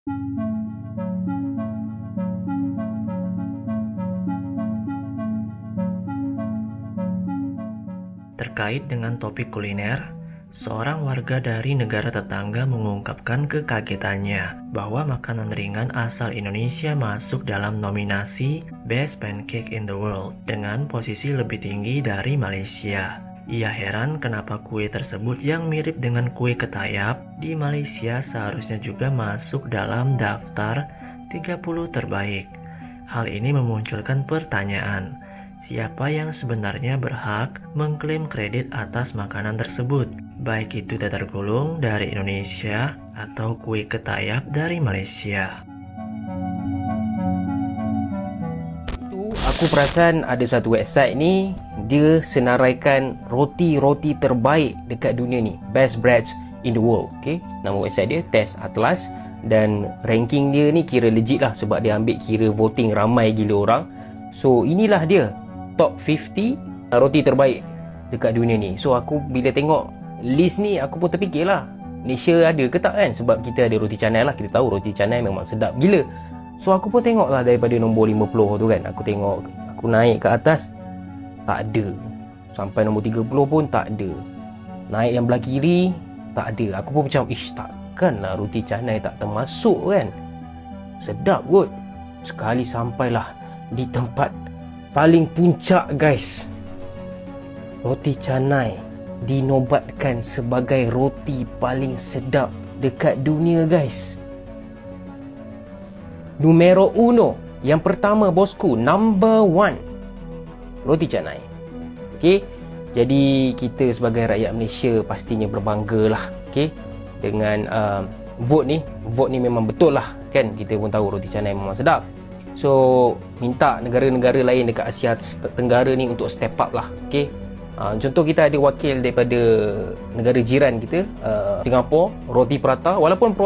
Terkait dengan topik kuliner, seorang warga dari negara tetangga mengungkapkan kekagetannya bahwa makanan ringan asal Indonesia masuk dalam nominasi Best Pancake in the World dengan posisi lebih tinggi dari Malaysia. Ia heran kenapa kue tersebut yang mirip dengan kue ketayap di Malaysia seharusnya juga masuk dalam daftar 30 terbaik. Hal ini memunculkan pertanyaan, siapa yang sebenarnya berhak mengklaim kredit atas makanan tersebut, baik itu datar gulung dari Indonesia atau kue ketayap dari Malaysia. Aku perasan ada satu website ni, dia senaraikan roti-roti terbaik dekat dunia ni, Best Breads in the World. Okay? Nama website dia Test Atlas, dan ranking dia ni kira legit lah sebab dia ambil kira voting ramai gila orang. So inilah dia top 50 roti terbaik dekat dunia ni. So aku bila tengok list ni, aku pun terfikir lah, Malaysia ada ke tak kan? Sebab kita ada roti canai lah, kita tahu roti canai memang sedap gila. So aku pun tengok lah daripada nombor 50 tu kan, aku tengok, aku naik ke atas, tak ada. Sampai nombor 30 pun tak ada. Naik yang belah kiri, tak ada. Aku pun macam, takkanlah roti canai tak termasuk kan? Sedap kot. Sekali sampailah di tempat paling puncak guys, roti canai dinobatkan sebagai roti paling sedap dekat dunia guys. Numero uno, yang pertama bosku, number one, roti canai. Okay, jadi kita sebagai rakyat Malaysia pastinya berbangga lah, okay, dengan vote ni memang betul lah kan. Kita pun tahu roti canai memang sedap. So minta negara-negara lain dekat Asia Tenggara ni untuk step up lah, okay. Contoh kita ada wakil daripada negara jiran kita, Singapura, roti prata. Walaupun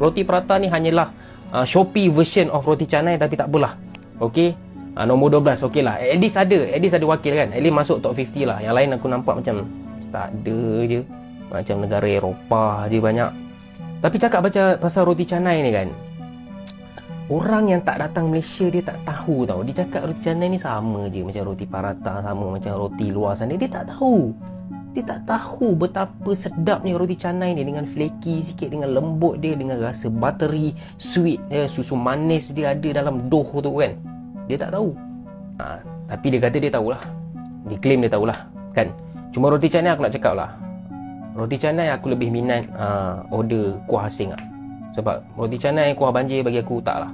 roti prata ni hanyalah Shopee version of roti canai, tapi tak apalah, okay. Nombor 12 okey lah, at least ada wakil kan, at least masuk top 50 lah. Yang lain aku nampak macam tak ada je, macam negara Eropah je banyak. Tapi cakap pasal roti canai ni kan, orang yang tak datang Malaysia dia tak tahu tau. Dia cakap roti canai ni sama je macam roti paratha, sama macam roti luar sana. Dia tak tahu. Dia tak tahu betapa sedapnya roti canai ni, dengan flaky sikit, dengan lembut dia, dengan rasa buttery, sweet, susu manis dia ada dalam dough tu kan. Dia tak tahu. Tapi dia kata dia tahulah. Dia claim dia tahulah kan. Cuma roti canai aku nak cakap lah, roti canai aku lebih minat order kuah asing lah. Sebab roti canai kuah banjir bagi aku tak lah.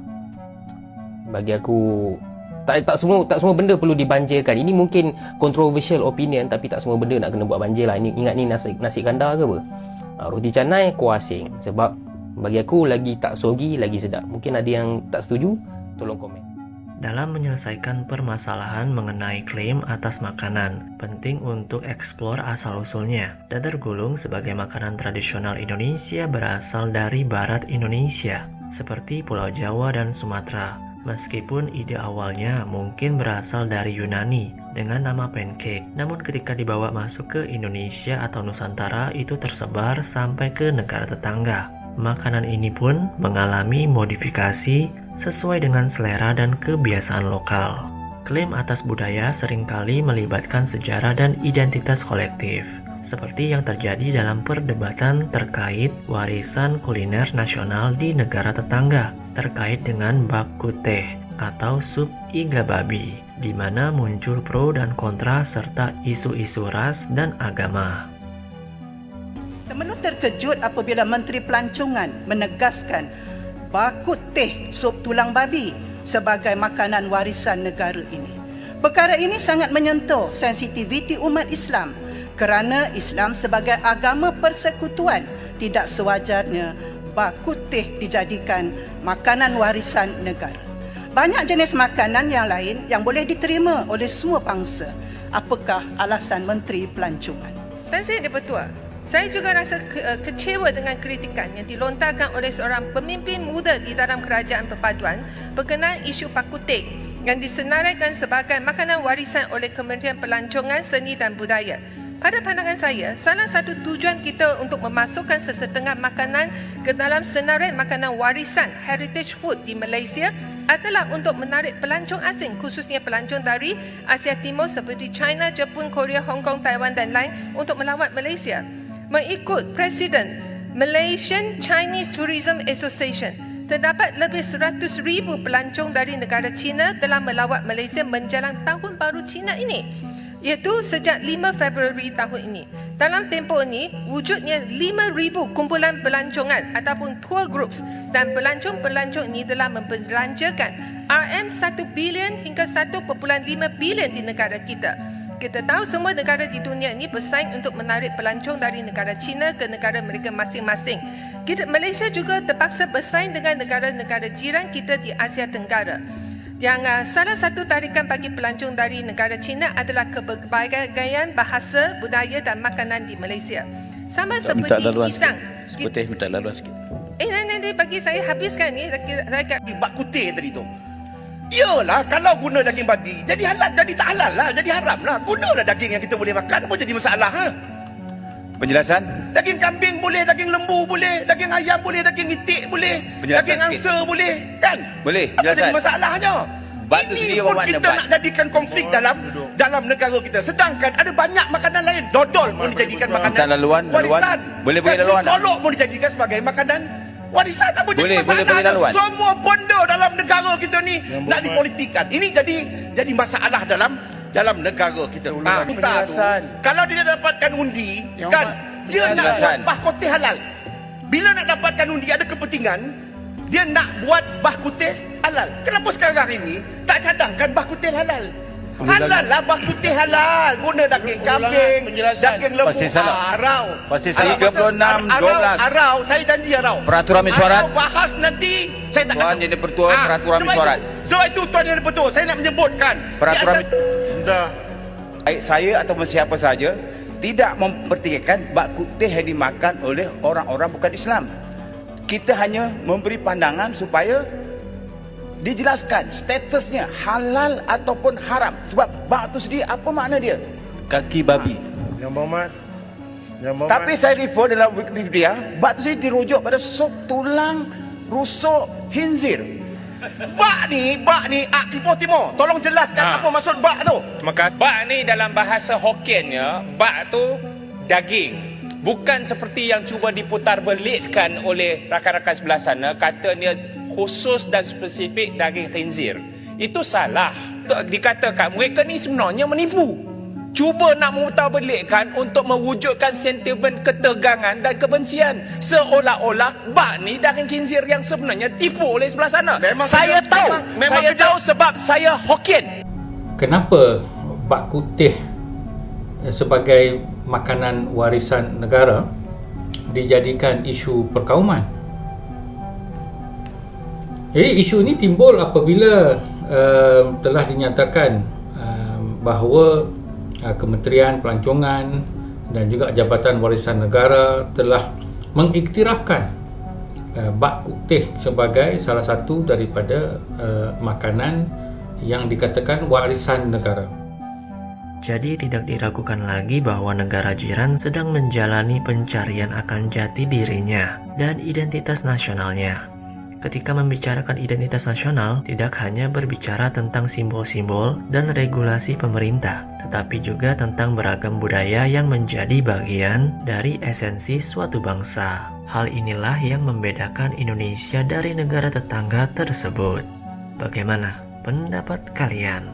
Bagi aku tak semua benda perlu dibanjirkan. Ini mungkin controversial opinion, tapi tak semua benda nak kena buat banjir lah. Ingat ni nasi kandar ke apa. Roti canai kuah asing, sebab bagi aku lagi tak sogi, lagi sedap. Mungkin ada yang tak setuju, tolong komen. Dalam menyelesaikan permasalahan mengenai klaim atas makanan, penting untuk eksplor asal-usulnya. Dadar gulung sebagai makanan tradisional Indonesia berasal dari barat Indonesia, seperti Pulau Jawa dan Sumatera. Meskipun ide awalnya mungkin berasal dari Yunani dengan nama pancake, namun ketika dibawa masuk ke Indonesia atau Nusantara, itu tersebar sampai ke negara tetangga. Makanan ini pun mengalami modifikasi sesuai dengan selera dan kebiasaan lokal. Klaim atas budaya seringkali melibatkan sejarah dan identitas kolektif, seperti yang terjadi dalam perdebatan terkait warisan kuliner nasional di negara tetangga terkait dengan bak kuteh atau sup iga babi, di mana muncul pro dan kontra serta isu-isu ras dan agama. Temenuk terkejut apabila Menteri Pelancongan menegaskan bak kuteh sup tulang babi sebagai makanan warisan negara ini. Perkara ini sangat menyentuh sensitiviti umat Islam, kerana Islam sebagai agama persekutuan tidak sewajarnya bak kuteh dijadikan makanan warisan negara. Banyak jenis makanan yang lain yang boleh diterima oleh semua bangsa. Apakah alasan Menteri Pelancongan? Dan saya ada petua. Saya juga rasa kecewa dengan kritikan yang dilontarkan oleh seorang pemimpin muda di dalam kerajaan perpaduan berkenaan isu bak kuteh yang disenaraikan sebagai makanan warisan oleh Kementerian Pelancongan, Seni dan Budaya. Pada pandangan saya, salah satu tujuan kita untuk memasukkan sesetengah makanan ke dalam senarai makanan warisan heritage food di Malaysia adalah untuk menarik pelancong asing, khususnya pelancong dari Asia Timur seperti China, Jepun, Korea, Hong Kong, Taiwan dan lain untuk melawat Malaysia. Mengikut Presiden Malaysian Chinese Tourism Association, terdapat lebih 100,000 pelancong dari negara China telah melawat Malaysia menjelang Tahun Baru Cina ini, iaitu sejak 5 Februari tahun ini. Dalam tempoh ini, wujudnya 5,000 kumpulan pelancongan ataupun tour groups dan pelancong-pelancong ini telah membelanjakan RM1 bilion hingga 1.5 bilion di negara kita. Kita tahu semua negara di dunia ini bersaing untuk menarik pelancong dari negara China ke negara mereka masing-masing. Malaysia juga terpaksa bersaing dengan negara-negara jiran kita di Asia Tenggara. Yang salah satu tarikan bagi pelancong dari negara China adalah kepelbagaian bahasa, budaya dan makanan di Malaysia. Sama seperti pisang. Putih minta laluan sikit. Nanti bagi saya habiskan ni. Bak kutih tadi tu. Iyalah, kalau guna daging babi, jadi halal, jadi tak halal lah, jadi haram lah. Gunalah daging yang kita boleh makan, apa jadi masalah? Ha? Penjelasan? Daging kambing boleh, daging lembu boleh, daging ayam boleh, daging itik boleh, Penjelasan daging sikit. angsa boleh, kan? Boleh, Apa penjelasan. jadi masalahnya? Bat tu Ini sendiri pun bermakna kita bat. nak jadikan konflik dalam negara kita. Sedangkan ada banyak makanan lain. Dodol pun dijadikan makanan Minta laluan, warisan. Boleh bagi laluan tak? Kolok pun dijadikan sebagai makanan warisan. Apa jadi Boleh masalah? bagi laluan. Semua benda dalam negara kita ni nak dipolitikan. Ini jadi masalah dalam negara kita. Kita tu, kalau dia dapatkan undi, kan, dia nak buat bah kutih halal. Bila nak dapatkan undi ada kepentingan, dia nak buat bah kutih halal. Kenapa sekarang ini tak cadangkan bah kutih halal? Halal lah bah kutih halal. Guna daging kambing, daging lembu. Pasal salah. Arau. Pasal 36-12. Arau, saya janji arau. Peraturan mesyuarat. Arau bahas nanti, saya tak Tuan kasih. Yang di-Pertua, peraturan mesyuarat. Sebab itu Tuan Yang di-Pertua, saya nak menyebutkan. Peraturan Dah. Baik saya atau siapa saja tidak mempertikaikan bak kutih yang dimakan oleh orang-orang bukan Islam. Kita hanya memberi pandangan supaya dijelaskan statusnya halal ataupun haram. Sebab bak tu sendiri apa makna dia? Kaki babi. Yang Berhormat. Tapi saya refer dalam Wikipedia, bak tu sendiri dirujuk pada sup tulang rusuk khinzir. Bak ni, Ipoh Timur. Tolong jelaskan apa maksud bak tu. Bak ni dalam bahasa Hokkiennya, bak tu daging. Bukan seperti yang cuba diputar belitkan oleh rakan-rakan sebelah sana, katanya khusus dan spesifik daging khinzir. Itu salah. Dikatakan mereka ni sebenarnya menipu. Cuba nak memutar belitkan untuk mewujudkan sentimen ketegangan dan kebencian. Seolah-olah bak ni daging khinzir yang sebenarnya tipu oleh sebelah sana. Saya tahu. Saya tahu sebab saya Hokkien. Kenapa bak kutih sebagai makanan warisan negara dijadikan isu perkauman? Jadi isu ini timbul apabila telah dinyatakan bahawa Kementerian Pelancongan dan juga Jabatan Warisan Negara telah mengiktirafkan bak kutih sebagai salah satu daripada makanan yang dikatakan warisan negara. Jadi tidak diragukan lagi bahwa negara jiran sedang menjalani pencarian akan jati dirinya dan identitas nasionalnya. Ketika membicarakan identitas nasional, tidak hanya berbicara tentang simbol-simbol dan regulasi pemerintah, tetapi juga tentang beragam budaya yang menjadi bagian dari esensi suatu bangsa. Hal inilah yang membedakan Indonesia dari negara tetangga tersebut. Bagaimana pendapat kalian?